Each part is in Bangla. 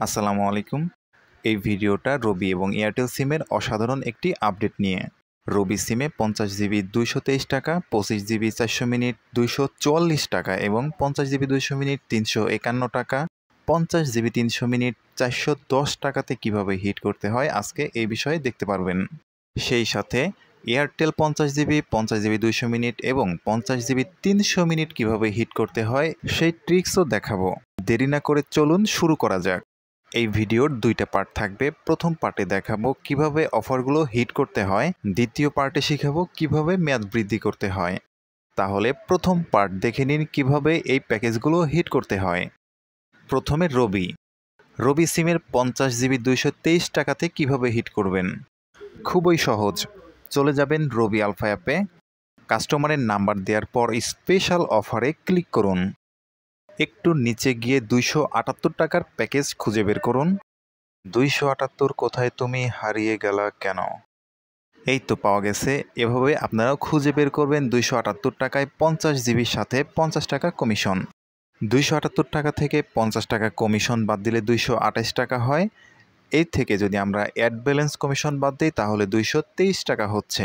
আসসালামু আলাইকুম। এই ভিডিওটা রবি এবং এয়ারটেল সিমের অসাধারণ একটি আপডেট নিয়ে। রবি সিমে 50 জিবি 223 টাকা, 25 জিবি 400 মিনিট 244 টাকা এবং 50 জিবি 200 মিনিট 351 টাকা, 50 জিবি 300 মিনিট 410 টাকাতে কিভাবে হিট করতে হয় আজকে এই বিষয়ে দেখতে পারবেন। সেই সাথে এয়ারটেল 50 জিবি 200 মিনিট এবং 50 জিবি 300 মিনিট কিভাবে হিট করতে হয় সেই ট্রিক্সও দেখাবো। দেরি না করে চলুন শুরু করা যাক। এই ভিডিওর দুইটা পার্ট থাকবে। প্রথম পার্টে দেখাবো কিভাবে অফারগুলো হিট করতে হয়, দ্বিতীয় পার্টে শিখাবো কিভাবে মেয়াদ বৃদ্ধি করতে হয়। তাহলে প্রথম পার্ট দেখে নিন কিভাবে এই প্যাকেজগুলো হিট করতে হয়। প্রথমে রবি সিমের 50 জিবি 223 টাকাতে কিভাবে হিট করবেন। খুবই সহজ। চলে যাবেন রবি আলফা অ্যাপে, কাস্টমারের নাম্বার দেওয়ার পর স্পেশাল অফারে ক্লিক করুন। একটু নিচে গিয়ে 278 টাকার প্যাকেজ খুঁজে বের করুন। 278 কোথায় তুমি হারিয়ে গেলা কেন? এই তো পাওয়া গেছে। এভাবে আপনারাও খুঁজে বের করবেন 278 টাকায় 50 জিবির সাথে 50 টাকা কমিশন। 278 টাকা থেকে 50 টাকা কমিশন বাদ দিলে 228 টাকা হয়। এই থেকে যদি আমরা অ্যাড ব্যালেন্স কমিশন বাদ দিই তাহলে 223 টাকা হচ্ছে।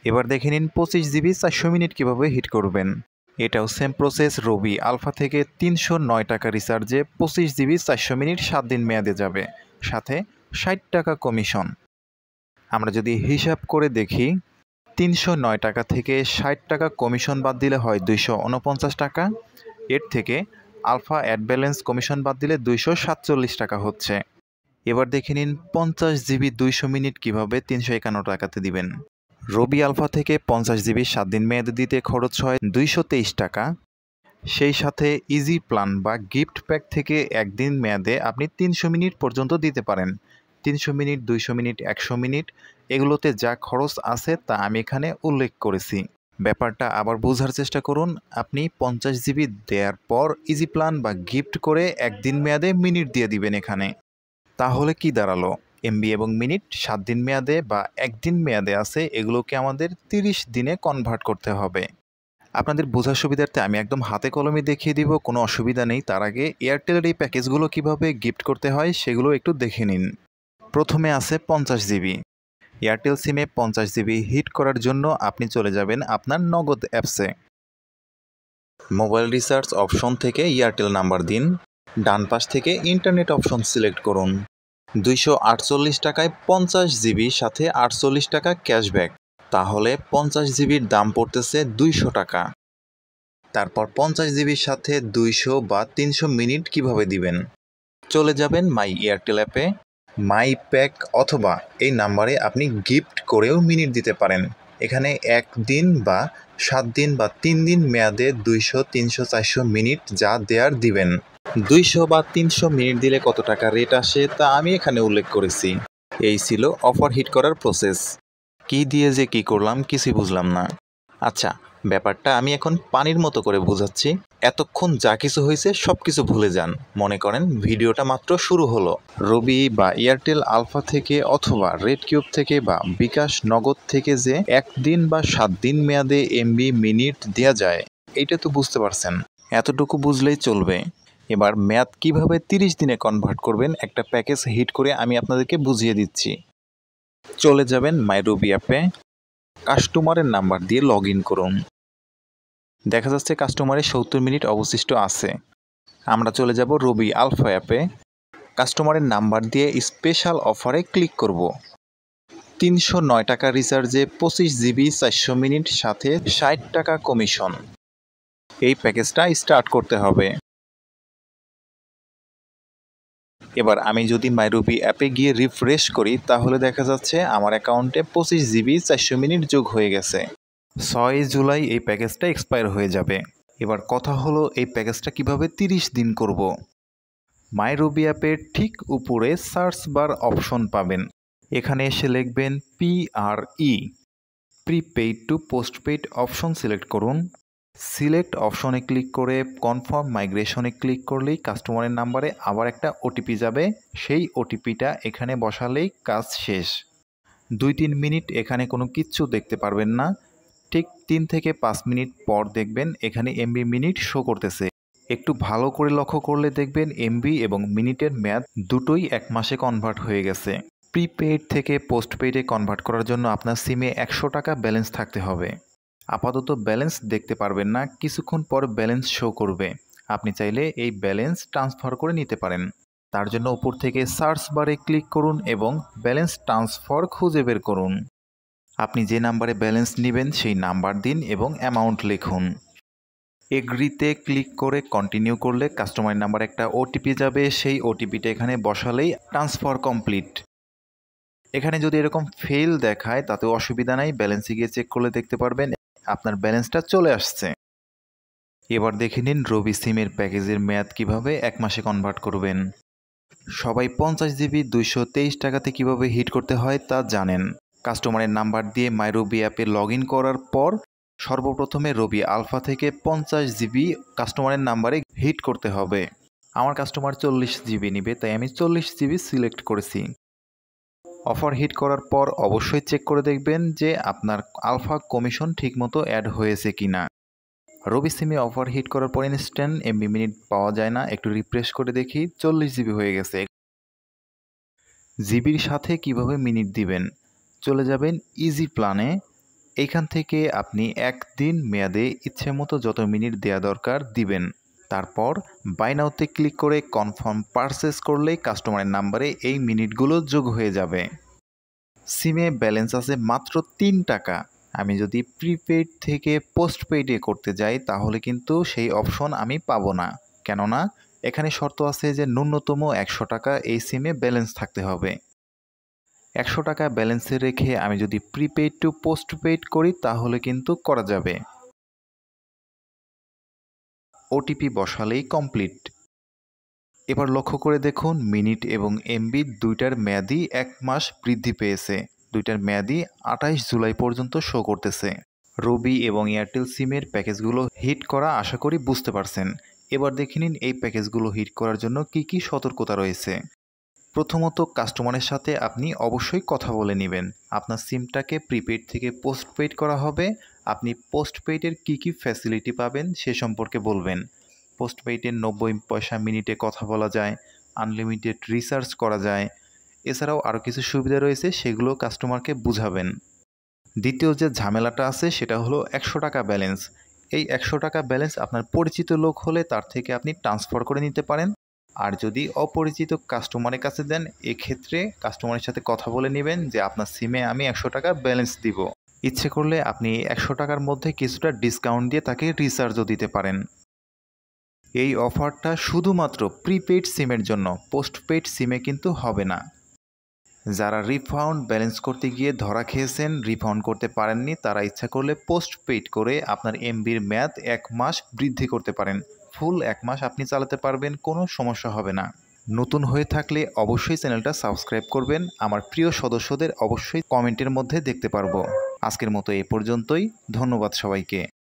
এবার দেখে নিন 25 জিবি 400 মিনিট কীভাবে হিট করবেন। এটাও সেম প্রসেস। রবি আলফা থেকে 309 টাকা রিচার্জে 25 জিবি 400 মিনিট 7 দিন মেয়াদে যাবে, সাথে 60 টাকা কমিশন। আমরা যদি হিসাব করে দেখি 309 টাকা থেকে 60 টাকা কমিশন বাদ দিলে হয় 249 টাকা। এর থেকে আলফা অ্যাড ব্যালেন্স কমিশন বাদ দিলে 247 টাকা হচ্ছে। এবার দেখে নিন 50 জিবি 200 মিনিট কীভাবে 351 টাকাতে দিবেন। রবি আলফা থেকে 50 জিবি 7 দিন মেয়াদে দিতে খরচ হয় 223 টাকা। সেই সাথে ইজি প্ল্যান বা গিফট প্যাক থেকে একদিন মেয়াদে আপনি 300 মিনিট পর্যন্ত দিতে পারেন। 300 মিনিট, 200 মিনিট, 100 মিনিট এগুলোতে যা খরচ আছে তা আমি এখানে উল্লেখ করেছি। ব্যাপারটা আবার বোঝার চেষ্টা করুন। আপনি 50 জিবি দেওয়ার পর ইজি প্ল্যান বা গিফট করে একদিন মেয়াদে মিনিট দিয়ে দিবেন এখানে। তাহলে কি দাঁড়ালো? এমবি এবং মিনিট 7 দিন মেয়াদে বা একদিন মেয়াদে আছে, এগুলোকে আমাদের 30 দিনে কনভার্ট করতে হবে। আপনাদের বোঝার সুবিধার্থে আমি একদম হাতে কলমে দেখিয়ে দিব, কোনো অসুবিধা নেই। তার আগে এয়ারটেলের এই প্যাকেজগুলো কিভাবে গিফট করতে হয় সেগুলো একটু দেখে নিন। প্রথমে আছে 50 জিবি। এয়ারটেল সিমে 50 জিবি হিট করার জন্য আপনি চলে যাবেন আপনার নগদ অ্যাপসে। মোবাইল রিচার্জ অপশন থেকে এয়ারটেল নাম্বার দিন। ডান পাশ থেকে ইন্টারনেট অপশন সিলেক্ট করুন। 248 টাকায় 50 জিবি সাথে 48 টাকা ক্যাশব্যাক। তাহলে 50 জিবির দাম পড়তেছে 200 টাকা। তারপর 50 জিবির সাথে 200 বা 300 মিনিট কিভাবে দিবেন। চলে যাবেন মাই এয়ারটেল অ্যাপে, মাই প্যাক অথবা এই নাম্বারে আপনি গিফট করেও মিনিট দিতে পারেন। এখানে একদিন বা 7 দিন বা 3 দিন মেয়াদে 200, 300, 400 মিনিট যা দেয়ার দিবেন। 200 বা 300 মিনিট দিলে কত টাকা রেট আসে তা আমি এখানে উল্লেখ করেছি। এই ছিল অফার হিট করার প্রসেস। কি দিয়ে যে কি করলাম কিছুই বুঝলাম না। আচ্ছা, ব্যাপারটা আমি এখন পানির মতো করে বোঝাচ্ছি। এতক্ষণ যা কিছু হয়েছে সব কিছু ভুলে যান। মনে করেন ভিডিওটা মাত্র শুরু হলো। রবি বা এয়ারটেল আলফা থেকে অথবা রেড কিউব থেকে বা বিকাশ নগদ থেকে যে একদিন বা 7 দিন মেয়াদে এমবি মিনিট দেওয়া যায়, এইটা তো বুঝতে পারছেন। এতটুকু বুঝলেই চলবে। এবার মেয়াদ কিভাবে 30 দিনে কনভার্ট করবেন একটা প্যাকেজ হিট করে আমি আপনাদেরকে বুঝিয়ে দিচ্ছি। চলে যাবেন মাই রবি অ্যাপে, কাস্টমারের নাম্বার দিয়ে লগ ইন করুন। দেখা যাচ্ছে কাস্টমারের 70 মিনিট অবশিষ্ট আছে। আমরা চলে যাব রবি আলফা অ্যাপে, কাস্টমারের নাম্বার দিয়ে স্পেশাল অফারে ক্লিক করব। 309 টাকা রিচার্জে 25 জিবি 400 মিনিট সাথে 60 টাকা কমিশন। এই প্যাকেজটা স্টার্ট করতে হবে। এবার আমি যদি মাইরুবি অ্যাপে গিয়ে রিফ্রেশ করি তাহলে দেখা যাচ্ছে আমার অ্যাকাউন্টে 25 জিবি 400 মিনিট যোগ হয়ে গেছে। 6 জুলাই এই প্যাকেজটা এক্সপায়ার হয়ে যাবে। এবার কথা হলো এই প্যাকেজটা কিভাবে 30 দিন করব। মাইরুবি অ্যাপের ঠিক উপরে সার্চ বার অপশন পাবেন। এখানে এসে লিখবেন PRE, prepaid to postpaid option select করুন। সিলেক্ট অপশনে ক্লিক করে কনফার্ম মাইগ্রেশনে ক্লিক করলেই কাস্টমারের নাম্বারে আবার একটা ওটিপি যাবে। সেই ওটিপিটা এখানে বসালেই কাজ শেষ। 2-3 মিনিট এখানে কোনো কিচ্ছু দেখতে পারবেন না। ঠিক 3 থেকে 5 মিনিট পর দেখবেন এখানে এমবি মিনিট শো করতেছে। একটু ভালো করে লক্ষ্য করলে দেখবেন এমবি এবং মিনিটের মেয়াদ দুটোই 1 মাসে কনভার্ট হয়ে গেছে। প্রিপেইড থেকে পোস্টপেইডে কনভার্ট করার জন্য আপনার সিমে 100 টাকা ব্যালেন্স থাকতে হবে। আপাতত ব্যালেন্স দেখতে পারবেন না, কিছুক্ষণ পর ব্যালেন্স শো করবে। আপনি চাইলে এই ব্যালেন্স ট্রান্সফার করে নিতে পারেন। তার জন্য উপর থেকে সার্চ বারে ক্লিক করুন এবং ব্যালেন্স ট্রান্সফার খুঁজে বের করুন। আপনি যে নাম্বারে ব্যালেন্স নেবেন সেই নাম্বার দিন এবং অ্যামাউন্ট লিখুন। এগ্রিতে ক্লিক করে কন্টিনিউ করলে কাস্টমার নাম্বার একটা ওটিপি যাবে, সেই ওটিপিটা এখানে বসালেই ট্রান্সফার কমপ্লিট। এখানে যদি এরকম ফেল দেখায় তাতেও অসুবিধা নাই, ব্যালেন্সে গিয়ে চেক করলে দেখতে পারবেন আপনার ব্যালেন্সটা চলে আসছে। এবার দেখে নিন রবি সিমের প্যাকেজের মেয়াদ কিভাবে 1 মাসে কনভার্ট করবেন। সবাই 50 জিবি 223 টাকাতে কিভাবে হিট করতে হয় তা জানেন। কাস্টমারের নাম্বার দিয়ে মাই রবি অ্যাপে লগ ইন করার পর সর্বপ্রথমে রবি আলফা থেকে 50 জিবি কাস্টমারের নাম্বারে হিট করতে হবে। আমার কাস্টমার 40 জিবি নিবে, তাই আমি 40 জিবি সিলেক্ট করেছি। অফার হিট করার পর অবশ্যই চেক করে দেখবেন যে আপনার আলফা কমিশন ঠিকমতো অ্যাড হয়েছে কিনা। রবি সিমে অফার হিট করার পর ইনস্ট্যান্ট এমবি মিনিট পাওয়া যায় না, একটু রিফ্রেশ করে দেখি 40 জিবি হয়ে গেছে। জিবির সাথে কিভাবে মিনিট দিবেন, চলে যাবেন ইজি প্ল্যানে। এইখান থেকে আপনি 1 দিন মেয়াদে ইচ্ছে মতো যত মিনিট দেওয়া দরকার দিবেন। তারপর বাই নাওতে ক্লিক করে কনফার্ম পারচেস করলেই কাস্টমারের নাম্বারে এই মিনিটগুলো যোগ হয়ে যাবে। সিমে ব্যালেন্স আছে মাত্র 3 টাকা। আমি যদি প্রিপেইড থেকে পোস্টপেইডে করতে যাই তাহলে কিন্তু সেই অপশন আমি পাবো না, কেননা এখানে শর্ত আছে যে ন্যূনতম 100 টাকা এই সিমে ব্যালেন্স থাকতে হবে। 100 টাকা ব্যালেন্সে রেখে আমি যদি প্রিপেইড টু পোস্টপেইড করি তাহলে কিন্তু করা যাবে। ওটিপি বসালেই কমপ্লিট। এবার লক্ষ্য করে দেখুন মিনিট এবং এমবি দুইটার মেয়াদই 1 মাস বৃদ্ধি পেয়েছে। দুইটার মেয়াদই 28 জুলাই পর্যন্ত শো করতেছে। রবি এবং এয়ারটেল সিমের প্যাকেজগুলো হিট করা আশা করি বুঝতে পারছেন। এবার দেখে নিন এই প্যাকেজগুলো হিট করার জন্য কি কি সতর্কতা রয়েছে। প্রথমত, কাস্টমারের সাথে আপনি অবশ্যই কথা বলে নেবেন। আপনার সিমটাকে প্রিপেইড থেকে পোস্টপেইড করা হবে, আপনি পোস্টপেইডের কী কী ফ্যাসিলিটি পাবেন সে সম্পর্কে বলবেন। পোস্টপেইডের 90 পয়সা মিনিটে কথা বলা যায়, আনলিমিটেড রিচার্জ করা যায়, এছাড়াও আরও কিছু সুবিধা রয়েছে, সেগুলো কাস্টমারকে বুঝাবেন। দ্বিতীয় যে ঝামেলাটা আছে সেটা হলো 100 টাকা ব্যালেন্স। এই 100 টাকা ব্যালেন্স আপনার পরিচিত লোক হলে তার থেকে আপনি ট্রান্সফার করে নিতে পারেন। আর যদি অপরিচিত কাস্টমারের কাছে দেন, এক্ষেত্রে কাস্টমারের সাথে কথা বলে নেবেন যে আপনার সিমে আমি 100 টাকা ব্যালেন্স দিব। ইচ্ছে করলে আপনি 100 টাকার মধ্যে কিছুটা ডিসকাউন্ট দিয়ে তাকে রিচার্জও দিতে পারেন। এই অফারটা শুধুমাত্র প্রিপেইড সিমের জন্য, পোস্টপেইড সিমে কিন্তু হবে না। যারা রিফাউন্ড ব্যালেন্স করতে গিয়ে ধরা খেয়েছেন, রিফাউন্ড করতে পারেননি, তারা ইচ্ছা করলে পোস্টপেইড করে আপনার এমবির মেয়াদ 1 মাস বৃদ্ধি করতে পারেন। ফুল 1 মাস আপনি চালাতে পারবেন, কোনো সমস্যা হবে না। নতুন হয়ে থাকলে অবশ্যই চ্যানেলটা সাবস্ক্রাইব করবেন। আমার প্রিয় সদস্যদের অবশ্যই কমেন্টের মধ্যে দেখতে পারবো। আজকের মতো এই পর্যন্তই। ধন্যবাদ সবাইকে।